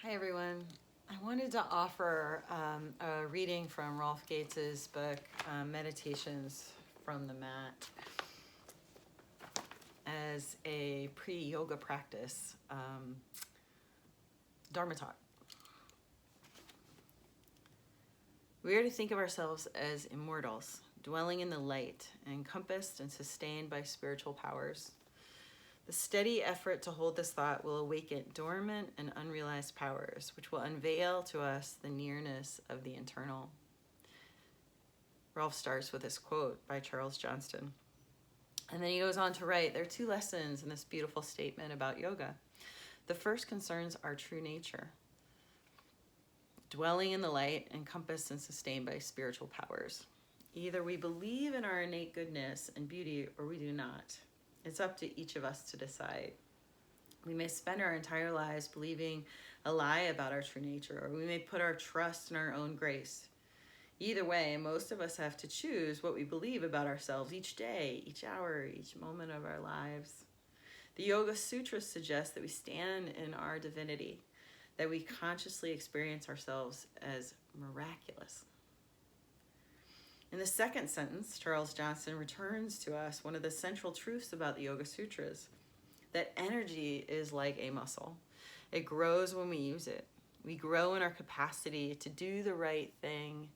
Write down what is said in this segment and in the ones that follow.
Hi everyone. I wanted to offer a reading from Rolf Gates's book, Meditations from the Mat, as a pre-yoga practice, Dharma Talk. We are to think of ourselves as immortals, dwelling in the light, encompassed and sustained by spiritual powers. The steady effort to hold this thought will awaken dormant and unrealized powers, which will unveil to us the nearness of the eternal. Rolf starts with this quote by Johnston. And then he goes on to write, there are two lessons in this beautiful statement about yoga. The first concerns our true nature, dwelling in the light, encompassed and sustained by spiritual powers. Either we believe in our innate goodness and beauty, or we do not. It's up to each of us to decide. We may spend our entire lives believing a lie about our true nature, or we may put our trust in our own grace. Either way, most of us have to choose what we believe about ourselves each day, each hour, each moment of our lives. The Yoga Sutras suggest that we stand in our divinity, that we consciously experience ourselves as miraculous. In the second sentence, Johnston returns to us one of the central truths about the Yoga Sutras, that energy is like a muscle. It grows when we use it. We grow in our capacity to do the right thing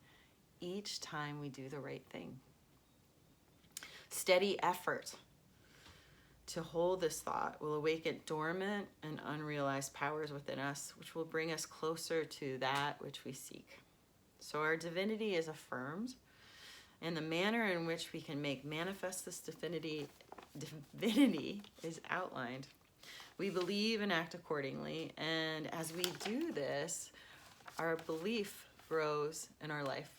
each time we do the right thing. Steady effort to hold this thought will awaken dormant and unrealized powers within us, which will bring us closer to that which we seek. So our divinity is affirmed, and the manner in which we can make manifest this divinity is outlined. We believe and act accordingly, and as we do this, our belief grows in our life.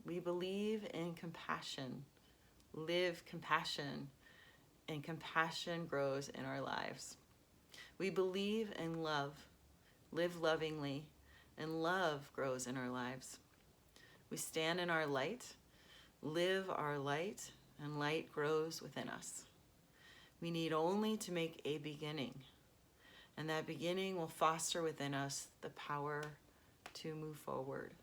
We believe in compassion, live compassion, and compassion grows in our lives. We believe in love, live lovingly, and love grows in our lives. We stand in our light, live our light, and light grows within us. We need only to make a beginning, and that beginning will foster within us the power to move forward.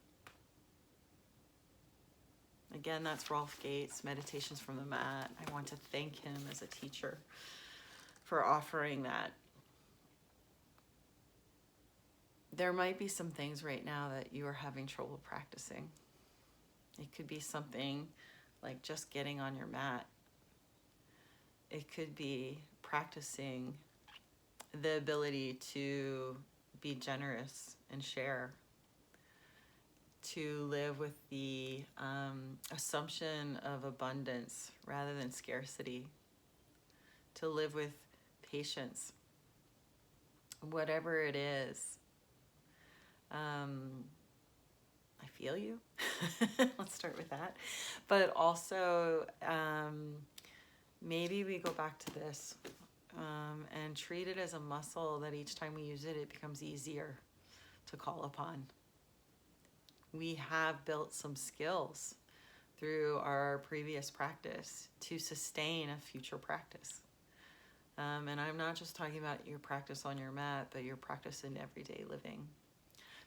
Again, that's Rolf Gates, Meditations from the Mat. I want to thank him as a teacher for offering that. There might be some things right now that you are having trouble practicing. It could be something like just getting on your mat. It could be practicing the ability to be generous and share, to live with the assumption of abundance rather than scarcity, to live with patience, whatever it is. I feel you. Let's start with that. But also, maybe we go back to this and treat it as a muscle that each time we use it, it becomes easier to call upon. We have built some skills through our previous practice to sustain a future practice. And I'm not just talking about your practice on your mat, but your practice in everyday living.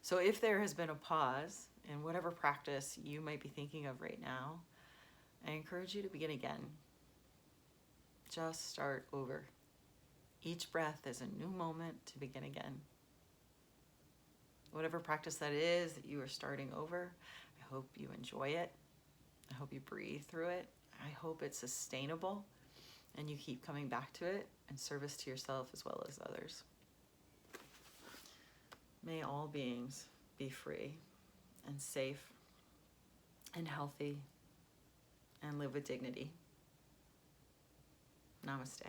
So if there has been a pause in whatever practice you might be thinking of right now, I encourage you to begin again. Just start over. Each breath is a new moment to begin again. Whatever practice that is that you are starting over, I hope you enjoy it. I hope you breathe through it. I hope it's sustainable and you keep coming back to it in service to yourself as well as others. May all beings be free and safe and healthy and live with dignity. Namaste.